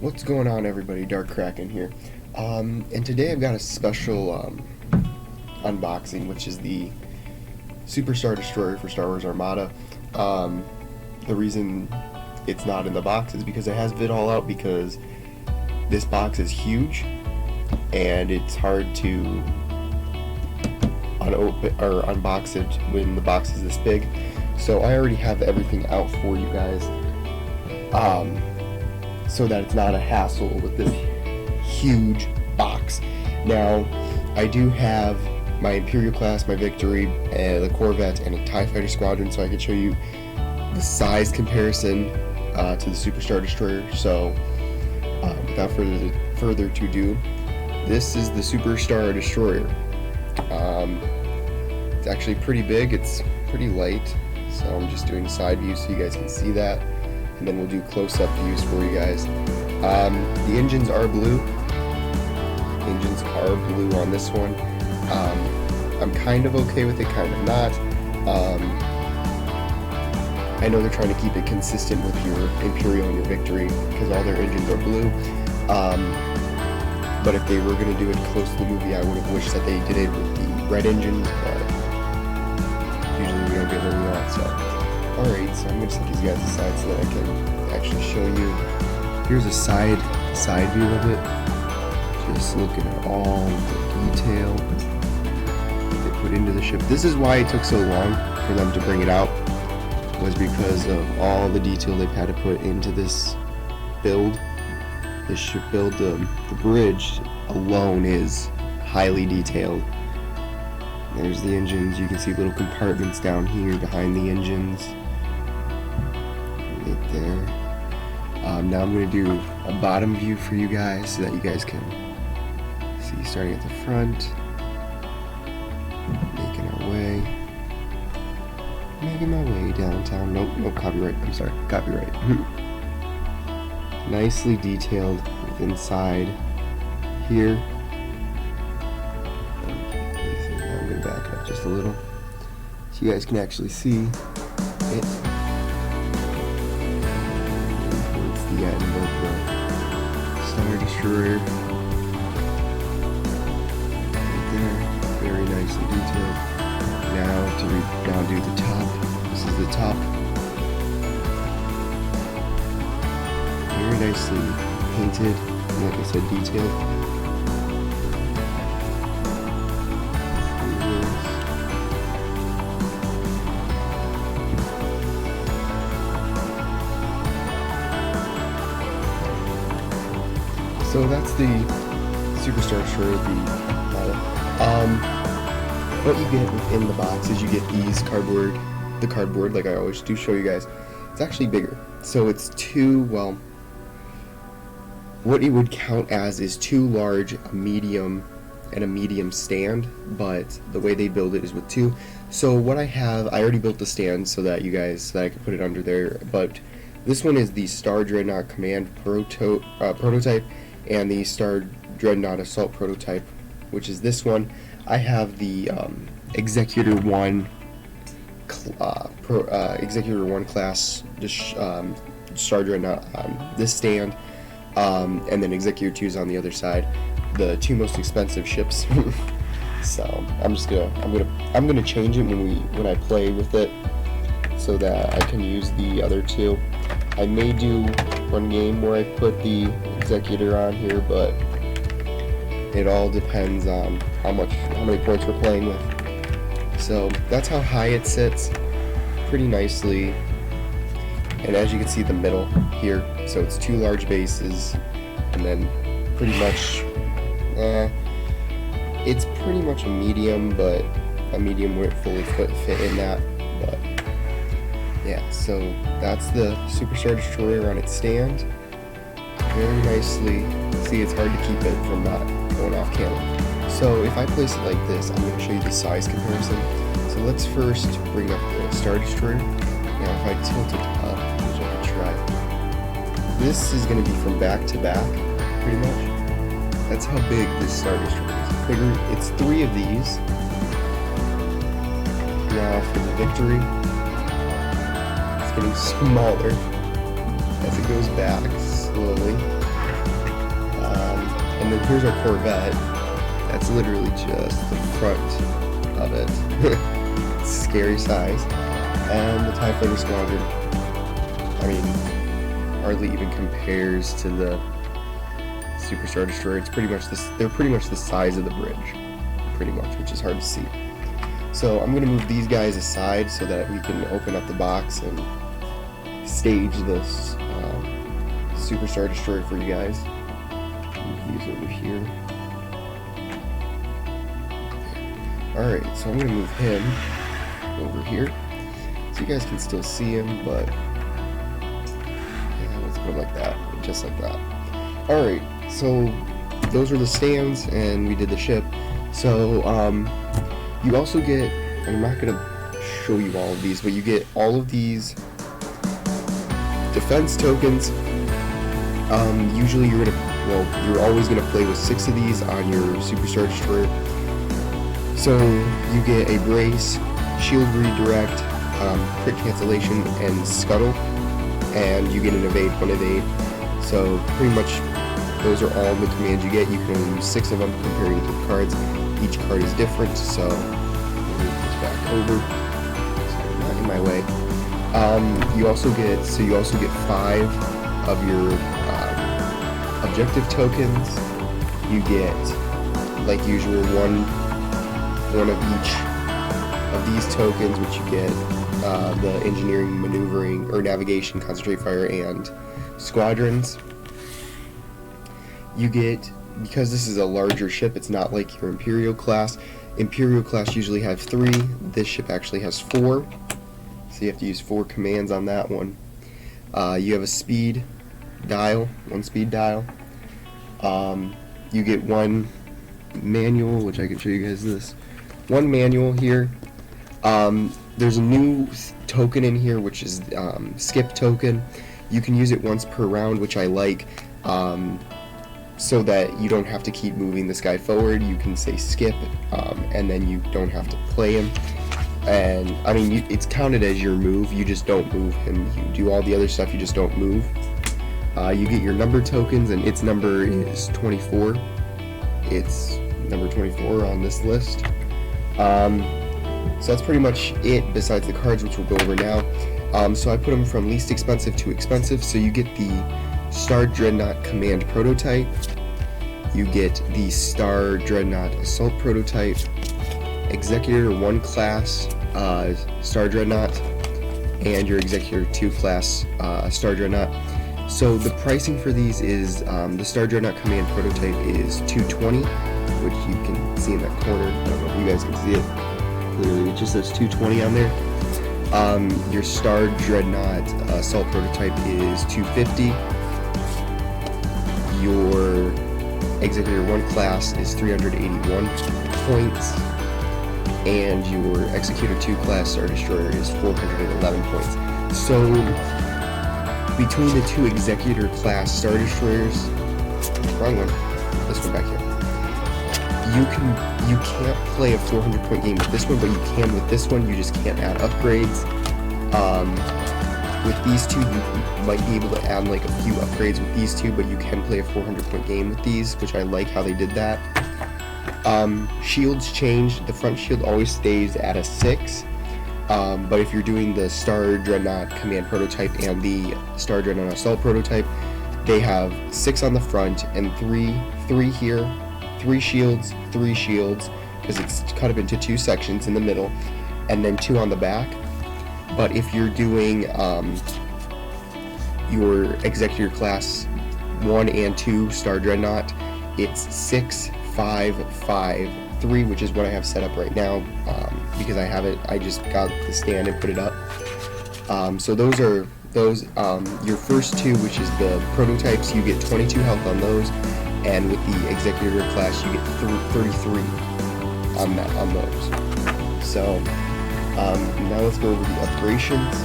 What's going on, everybody? Dark Kraken here. And today I've got a special unboxing, which is the Superstar Destroyer for Star Wars Armada. The reason it's not in the box is because it has it all out, because this box is huge and it's hard to unbox it when the box is this big. So I already have everything out for you guys, so that it's not a hassle with this huge box. Now, I do have my Imperial class, my Victory, the Corvette, and a TIE Fighter Squadron, so I can show you the size comparison to the Superstar Destroyer. So, without further ado, this is the Superstar Destroyer. It's actually pretty big, it's pretty light, so I'm just doing side view so you guys can see that, and then we'll do close-up views for you guys. The engines are blue. Engines are blue on this one. I'm kind of okay with it, kind of not. I know they're trying to keep it consistent with your Imperial and your Victory because all their engines are blue. But if they were going to do it close to the movie, I would have wished that they did it with the red engines, but usually we don't get what we want. So, alright, so I'm going to set these guys aside so that I can actually show you. Here's a side view of it. Just looking at all the detail they put into the ship. This is why it took so long for them to bring it out, was because of all the detail they've had to put into this build. This ship build, the bridge alone is highly detailed. There's the engines. You can see little compartments down here behind the engines. Right there. Now I'm going to do a bottom view for you guys so that you guys can see, starting at the front. Making my way downtown. Nope, copyright. I'm sorry, copyright. Nicely detailed inside here. I'm going to back up just a little so you guys can actually see it. Towards the end of the Star Destroyer. Right there. Very nicely detailed. Now do the top. This is the top. Very nicely painted, and like I said, detailed. So that's the Superstar Destroyer, the model. What you get within the box is you get these the cardboard, like I always do show you guys. It's actually bigger. So it's what you would count as is two large, a medium, and a medium stand, but the way they build it is with two. So what I already built the stand so that I can put it under there, but this one is the Star Dreadnought Command prototype, and the Star Dreadnought Assault prototype, which is this one. I have the Executor 1 class Star Dreadnought this stand, and then Executor 2 is on the other side, the two most expensive ships. So I'm gonna change it when I play with it so that I can use the other two. I may do one game where I put the Executor on here, but it all depends on how many points we're playing with. So that's how high it sits, pretty nicely. And as you can see, the middle here, so it's two large bases, and then pretty much, it's pretty much a medium, but a medium wouldn't fully fit in that. But yeah, so that's the Superstar Destroyer on its stand. Very nicely. See, it's hard to keep it from not going off camera. So if I place it like this, I'm going to show you the size comparison. So let's first bring up the Star Destroyer. Now if I tilt it up, which I can try, this is going to be from back to back, pretty much. That's how big this Star Destroyer is. It's three of these. Now for the Victory, it's getting smaller as it goes back slowly. And then here's our Corvette. That's literally just the front of it. It's a scary size. And the TIE Fighter Squadron, I mean, hardly even compares to the Superstar Destroyer. It's pretty much they're pretty much the size of the bridge, pretty much, which is hard to see. So I'm gonna move these guys aside so that we can open up the box and stage this Superstar Destroyer for you guys. Move these over here. Alright, so I'm gonna move him over here so you guys can still see him, but yeah, let's put him like that, just like that. Alright, so those are the stands and we did the ship. So you also get, and I'm not gonna show you all of these, but you get all of these defense tokens. Usually you're always gonna play with 6 of these on your Superstar Destroyer. So you get a brace, shield redirect, crit cancellation, and scuttle, and you get an evade, 1 evade. So pretty much those are all the commands you get. You can only use 6 of them comparing to the cards. Each card is different, so I'll move this back over. So not in my way. You also get 5 of your objective tokens. You get, like usual, one of each of these tokens, which you get the engineering, maneuvering, or navigation, concentrate fire, and squadrons. You get, because this is a larger ship, it's not like your Imperial class. Imperial class usually have 3. This ship actually has 4. So you have to use 4 commands on that one. You have a speed dial, 1 speed dial. You get 1 manual, which I can show you guys this. 1 manual here. There's a new token in here, which is skip token. You can use it once per round, which I like. So that you don't have to keep moving this guy forward. You can say skip, and then you don't have to play him. And I mean, it's counted as your move. You just don't move him. You do all the other stuff. You just don't move. You get your number tokens, and its number is 24. It's number 24 on this list. So that's pretty much it. Besides the cards, which we'll go over now. So I put them from least expensive to expensive. So you get the Star Dreadnought Command Prototype, you get the Star Dreadnought Assault Prototype, Executor 1 class Star Dreadnought, and your Executor 2 class Star Dreadnought. So the pricing for these is, the Star Dreadnought Command Prototype is $220, which you can see in that corner. I don't know if you guys can see it clearly, it just says $220 on there. Your Star Dreadnought Assault Prototype is $250. Your Executor 1 class is 381 points, and your Executor 2 class Star Destroyer is 411 points. So between the 2 Executor class Star Destroyers, wrong one, this one back here, you can't play a 400 point game with this one, but you can with this one. You just can't add upgrades. With these 2, you might be able to add like a few upgrades with these 2, but you can play a 400 point game with these, which I like how they did that. Shields changed. The front shield always stays at a 6, but if you're doing the Star Dreadnought Command Prototype and the Star Dreadnought Assault Prototype, they have 6 on the front and 3 here, 3 shields, because it's cut up into 2 sections in the middle, and then 2 on the back. But if you're doing your Executor class 1 and 2 Star Dreadnought, it's 6, 5, 5, 3, which is what I have set up right now, because I have it. I just got the stand and put it up. So those are your first 2, which is the prototypes. You get 22 health on those, and with the Executor class, you get 33 on those. So now let's go over the upgradations.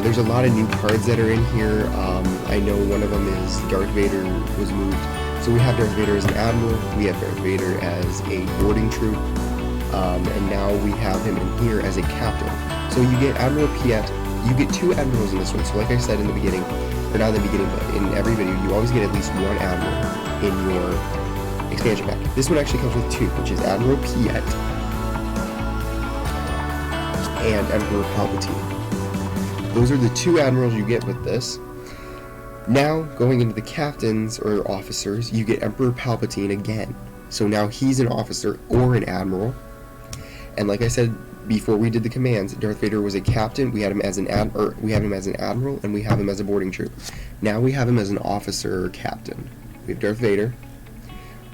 There's a lot of new cards that are in here. I know one of them is Darth Vader was moved. So we have Darth Vader as an Admiral, we have Darth Vader as a boarding troop, and now we have him in here as a Captain. So you get Admiral Piet, you get 2 Admirals in this one. So like I said in the beginning, or not in the beginning, but in every video, you always get at least one Admiral in your expansion pack. This one actually comes with two, which is Admiral Piet and Emperor Palpatine. Those are the two Admirals you get with this. Now, going into the captains or officers, you get Emperor Palpatine again. So now he's an officer or an admiral. And like I said before we did the commands, Darth Vader was a captain. We had him as an admiral, and we have him as a boarding troop. Now we have him as an officer or captain. We have Darth Vader.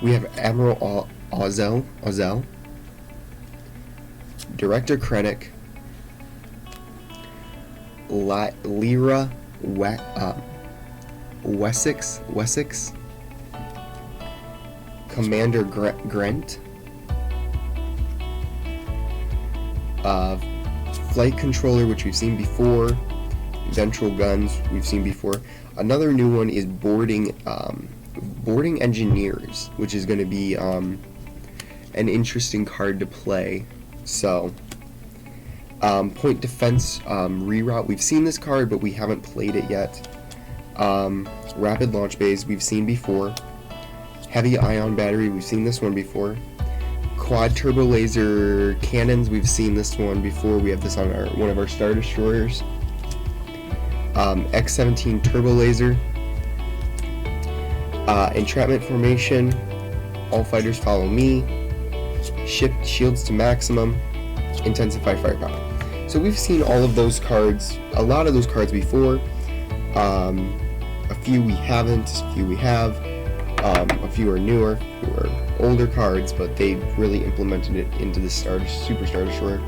We have Admiral Ozzel, Director Krennic, Lyra Wessex, Commander Grant, Flight Controller, which we've seen before, Ventral Guns, we've seen before. Another new one is Boarding Engineers, which is going to be an interesting card to play. So, Point Defense Reroute, we've seen this card, but we haven't played it yet. Rapid Launch Bays, we've seen before. Heavy Ion Battery, we've seen this one before. Quad Turbo Laser Cannons, we've seen this one before. We have this on one of our Star Destroyers. X-17 Turbo Laser. Entrapment Formation. All Fighters Follow Me. Shields to Maximum. Intensify Firepower. So we've seen all of those cards, a lot of those cards before. A few we haven't, a few we have. A few are newer, a few are older cards, but they really implemented it into the Super Star Destroyer.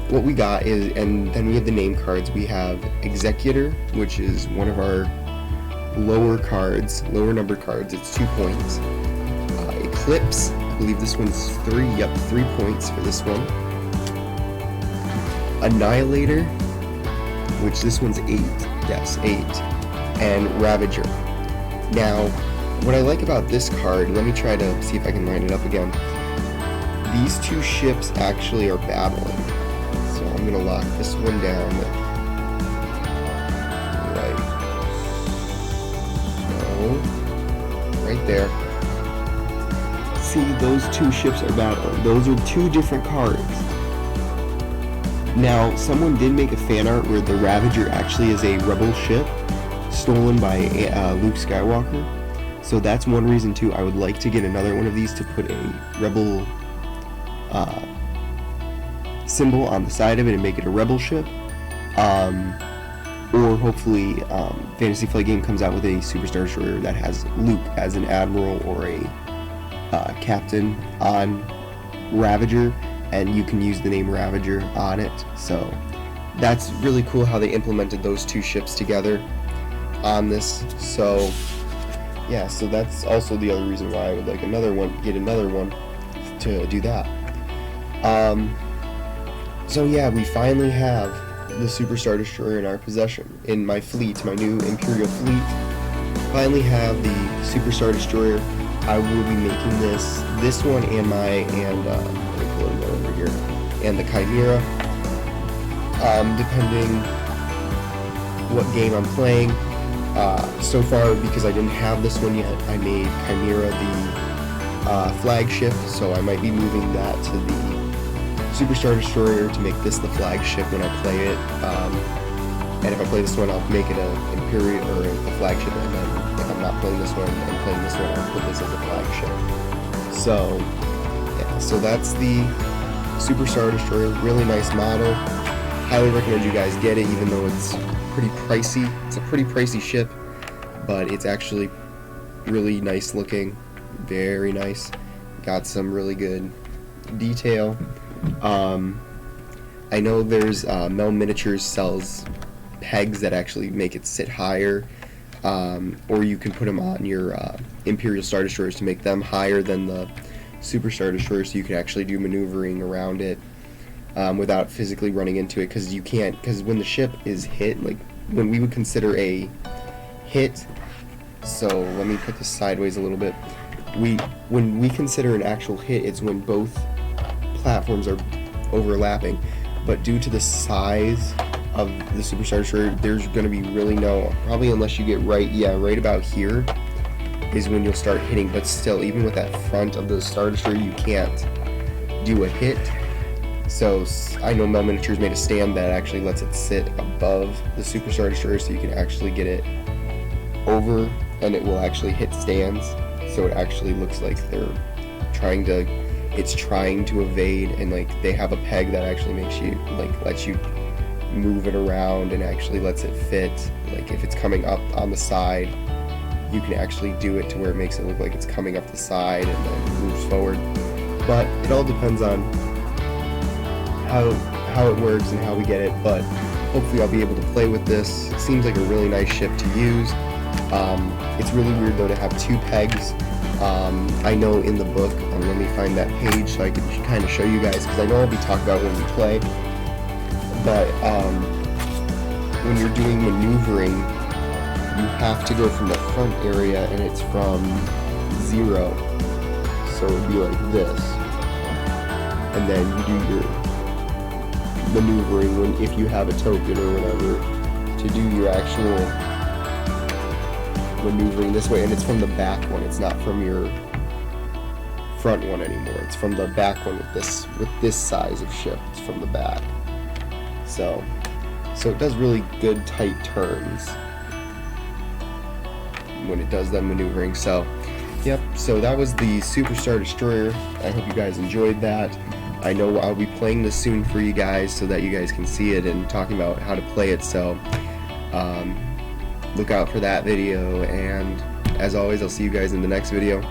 What we got is, and then we have the name cards. We have Executor, which is one of our lower numbered cards. It's 2 points. Eclipse, I believe this one's 3. Yep, 3 points for this one. Annihilator, which this one's 8. Yes, 8. And Ravager. Now, what I like about this card, let me try to see if I can line it up again. These two ships actually are battling. So I'm going to lock this one down. Right there. See, those two ships are battling. Those are two different cards. Now, someone did make a fan art where the Ravager actually is a rebel ship stolen by Luke Skywalker. So that's one reason too. I would like to get another one of these to put a rebel symbol on the side of it and make it a rebel ship. Or hopefully Fantasy Flight Game comes out with a Super Star Destroyer that has Luke as an admiral or a captain on Ravager, and you can use the name Ravager on it. So that's really cool how they implemented those two ships together on this. So yeah, so that's also the other reason why I would like get another one to do that. So yeah, we finally have the Super Star Destroyer in our possession, in my fleet, my new Imperial fleet. Finally have the Super Star Destroyer. I will be making this one and let me pull it over here, and the Chimera, depending what game I'm playing. So far, because I didn't have this one yet, I made Chimera the flagship, so I might be moving that to the Super Star Destroyer to make this the flagship when I play it. And if I play this one, I'll make it a Imperial or a flagship, and then if I'm not playing this one and playing this one, I'll put this as a flagship. So yeah, so that's the Super Star Destroyer. Really nice model. Highly recommend you guys get it, even though it's pretty pricey. It's a pretty pricey ship, but it's actually really nice looking. Very nice. Got some really good detail. I know there's Mel Miniatures sells pegs that actually make it sit higher, or you can put them on your Imperial Star Destroyers to make them higher than the Super Star Destroyer, so you can actually do maneuvering around it without physically running into it, because you can't, because when the ship is hit, like when we would consider a hit, so let me put this sideways a little bit, when we consider an actual hit, it's when both platforms are overlapping, but due to the size of the Superstar Destroyer, there's going to be really no, probably unless you get right about here is when you'll start hitting, but still, even with that front of the Star Destroyer, you can't do a hit. So I know Mel Miniatures made a stand that actually lets it sit above the Superstar Destroyer, so you can actually get it over, and it will actually hit stands, so it actually looks like it's trying to evade, and like they have a peg that actually makes you, like, lets you move it around and actually lets it fit. Like if it's coming up on the side, you can actually do it to where it makes it look like it's coming up the side and then moves forward. But it all depends on how it works and how we get it, but hopefully I'll be able to play with this. It seems like a really nice ship to use. It's really weird though to have two pegs. I know in the book, let me find that page so I can kind of show you guys, because I know I'll be talking about when we play, but when you're doing maneuvering, you have to go from the front area, and it's from 0, so it would be like this, and then you do your maneuvering if you have a token or whatever to do your actual maneuvering this way, and it's from the back one, it's not from your front one anymore, it's from the back one with this size of ship, it's from the back. So it does really good tight turns when it does that maneuvering. So yep, so that was the Superstar Destroyer. I hope you guys enjoyed that. I know I'll be playing this soon for you guys so that you guys can see it and talking about how to play it, so look out for that video, and as always, I'll see you guys in the next video.